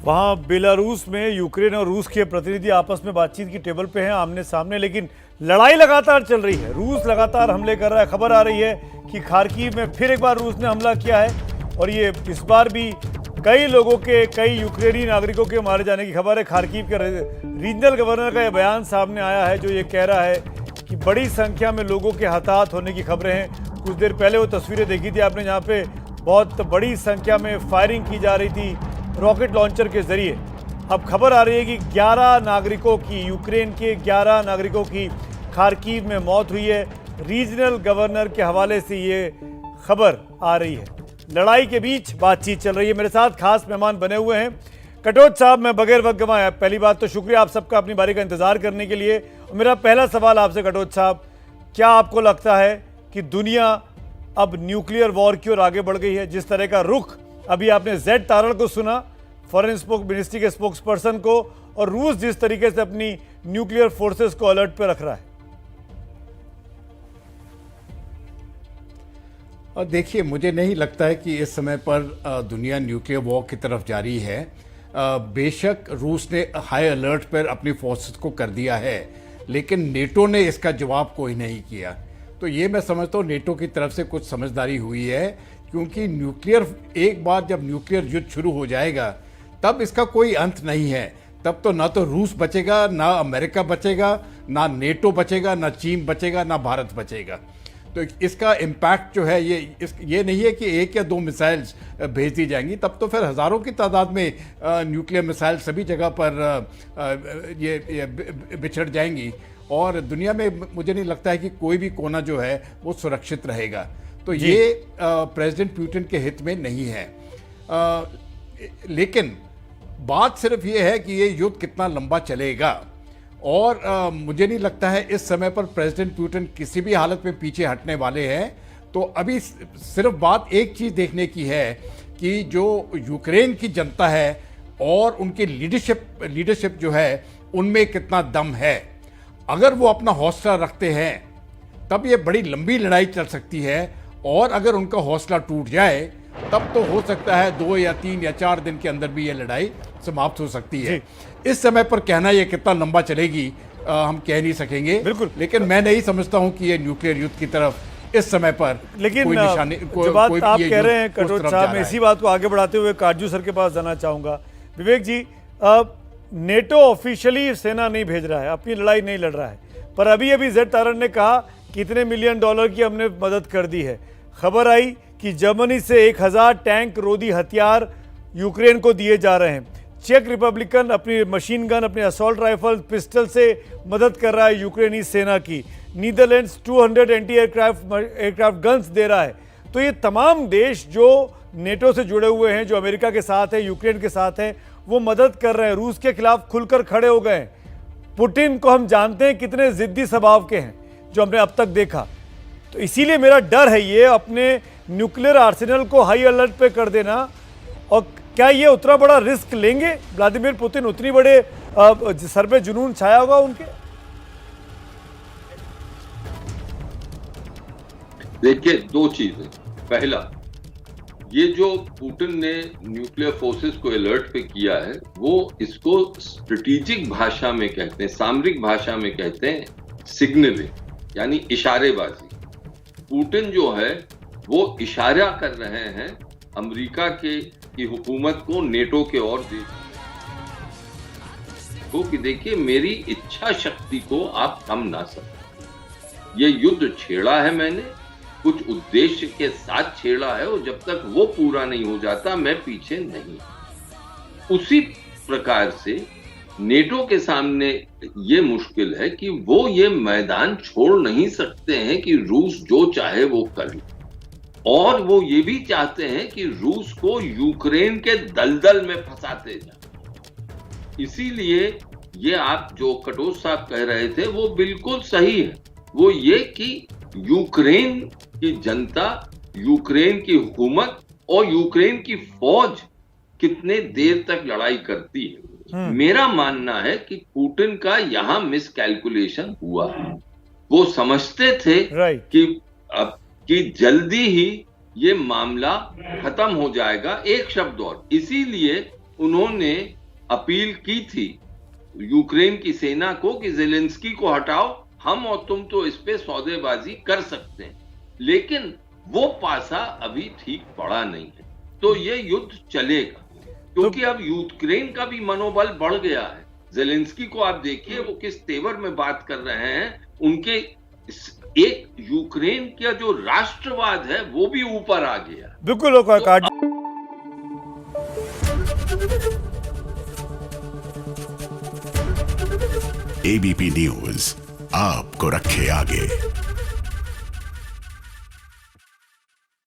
वहाँ बेलारूस में यूक्रेन और रूस के प्रतिनिधि आपस में बातचीत की टेबल पे हैं आमने सामने, लेकिन लड़ाई लगातार चल रही है। रूस लगातार हमले कर रहा है। खबर आ रही है कि खार्किव में फिर एक बार रूस ने हमला किया है और ये इस बार भी कई लोगों के, कई यूक्रेनी नागरिकों के मारे जाने की खबर है। खार्किव के रीजनल गवर्नर का यह बयान सामने आया है जो ये कह रहा है कि बड़ी संख्या में लोगों के हताहत होने की खबरें हैं। कुछ देर पहले वो तस्वीरें देखी थी आपने, जहाँ पे बहुत बड़ी संख्या में फायरिंग की जा रही थी रॉकेट लॉन्चर के जरिए। अब खबर आ रही है कि 11 नागरिकों की, यूक्रेन के 11 नागरिकों की खार्किव में मौत हुई है। रीजनल गवर्नर के हवाले से ये खबर आ रही है। लड़ाई के बीच बातचीत चल रही है। मेरे साथ खास मेहमान बने हुए हैं। कटोच साहब, मैं बगैर वक्त गंवाए पहली बात तो शुक्रिया आप सबका अपनी बारी का इंतजार करने के लिए। और मेरा पहला सवाल आपसे कटोच साहब, क्या आपको लगता है कि दुनिया अब न्यूक्लियर वॉर की ओर आगे बढ़ गई है? जिस तरह का रुख अभी आपने जेड तारण को सुना, फॉरेन मिनिस्ट्री के स्पोक्स पर्सन को, और रूस जिस तरीके से अपनी न्यूक्लियर फोर्सेस को अलर्ट पे रख रहा है। और देखिए, मुझे नहीं लगता है कि इस समय पर दुनिया न्यूक्लियर वॉर की तरफ जा रही है। बेशक रूस ने हाई अलर्ट पर अपनी फोर्सेस को कर दिया है, लेकिन नेटो ने इसका जवाब कोई नहीं किया। तो ये मैं समझता हूँ नेटो की तरफ से कुछ समझदारी हुई है, क्योंकि एक बार जब न्यूक्लियर युद्ध शुरू हो जाएगा तब इसका कोई अंत नहीं है। तब तो ना तो रूस बचेगा, ना अमेरिका बचेगा, ना नेटो बचेगा, ना चीन बचेगा, ना भारत बचेगा। तो इसका इम्पैक्ट जो है ये नहीं है कि 1 या 2 मिसाइल्स भेज दी जाएंगी, तब तो फिर हज़ारों की तादाद में न्यूक्लियर मिसाइल सभी जगह पर ये बिछड़ जाएंगी और दुनिया में मुझे नहीं लगता है कि कोई भी कोना जो है वो सुरक्षित रहेगा। तो ये प्रेसिडेंट पुतिन के हित में नहीं है। लेकिन बात सिर्फ ये है कि ये युद्ध कितना लंबा चलेगा, और मुझे नहीं लगता है इस समय पर प्रेसिडेंट पुतिन किसी भी हालत में पीछे हटने वाले हैं। तो अभी सिर्फ बात एक चीज़ देखने की है कि जो यूक्रेन की जनता है और उनकी लीडरशिप जो है उनमें कितना दम है। अगर वो अपना हौसला रखते हैं तब ये बड़ी लंबी लड़ाई चल सकती है, और अगर उनका हौसला टूट जाए तब तो हो सकता है 2 या 3 या 4 दिन के अंदर भी ये लड़ाई समाप्त हो सकती है। इस समय पर कहना ये कितना लंबा चलेगी हम कह नहीं सकेंगे, बिल्कुल। लेकिन मैं नहीं समझता हूं कि ये न्यूक्लियर युद्ध की तरफ इस समय पर लेकिन कोई निशानी जो बात आप कह रहे हैं कटोच साहब, मैं इसी बात को आगे बढ़ाते हुए काजू सर के पास जाना चाहूंगा। विवेक जी, नेटो ऑफिशियली सेना नहीं भेज रहा है, अपनी लड़ाई नहीं लड़ रहा है, पर अभी अभी जेड तारण ने कहा कितने मिलियन डॉलर की हमने मदद कर दी है। खबर आई कि जर्मनी से 1000 टैंक रोधी हथियार यूक्रेन को दिए जा रहे हैं। चेक रिपब्लिकन अपनी मशीन गन, अपने असॉल्ट राइफल, पिस्टल से मदद कर रहा है यूक्रेनी सेना की। नीदरलैंड्स 200 एंटी एयरक्राफ्ट गन्स दे रहा है। तो ये तमाम देश जो नेटो से जुड़े हुए हैं, जो अमेरिका के साथ है, यूक्रेन के साथ हैं, वो मदद कर रहे हैं। रूस के खिलाफ खुलकर खड़े हो गए हैं। पुतिन को हम जानते हैं कितने जिद्दी स्वभाव के हैं, जो हमने अब तक देखा। तो इसीलिए मेरा डर है ये अपने न्यूक्लियर आर्सेनल को हाई अलर्ट पे कर देना। और क्या ये उतना बड़ा रिस्क लेंगे व्लादिमीर पुतिन? उतनी बड़े सर पे जुनून छाया होगा उनके? देखिए, 2 चीजें। पहला, ये जो पुतिन ने न्यूक्लियर फोर्सेस को अलर्ट पे किया है, वो इसको स्ट्रेटेजिक भाषा में कहते हैं, सामरिक भाषा में कहते हैं सिग्नलिंग, यानी इशारेबाजी। पुतिन जो है वो इशारा कर रहे हैं अमेरिका की हुकूमत को नेटो के ओर दे तो कि देखिए, मेरी इच्छा शक्ति को आप थम ना सकते। ये युद्ध छेड़ा है मैंने, कुछ उद्देश्य के साथ छेड़ा है, और जब तक वो पूरा नहीं हो जाता मैं पीछे नहीं। उसी प्रकार से नेटो के सामने ये मुश्किल है कि वो ये मैदान छोड़ नहीं सकते हैं कि रूस जो चाहे वो कर ले, और वो ये भी चाहते हैं कि रूस को यूक्रेन के दलदल में फंसाते जाए। इसीलिए ये आप जो कटोच साहब कह रहे थे वो बिल्कुल सही है। वो ये कि यूक्रेन की जनता, यूक्रेन की हुकूमत और यूक्रेन की फौज कितने देर तक लड़ाई करती है। मेरा मानना है कि पुतिन का यहां मिसकैलकुलेशन हुआ है। वो समझते थे कि जल्दी ही ये मामला खत्म हो जाएगा, एक शब्द और, इसीलिए उन्होंने अपील की थी यूक्रेन की सेना को कि जेलेंस्की को हटाओ, हम और तुम तो इस पे सौदेबाजी कर सकते हैं, लेकिन वो पासा अभी ठीक पड़ा नहीं है। तो ये युद्ध चलेगा, क्योंकि अब यूक्रेन का भी मनोबल बढ़ गया है। जेलेंस्की को आप देखिए वो किस तेवर में बात कर रहे हैं, उनके एक यूक्रेन का जो राष्ट्रवाद है वो भी ऊपर आ गया। बिल्कुल काट एबीपी न्यूज आपको रखे आगे।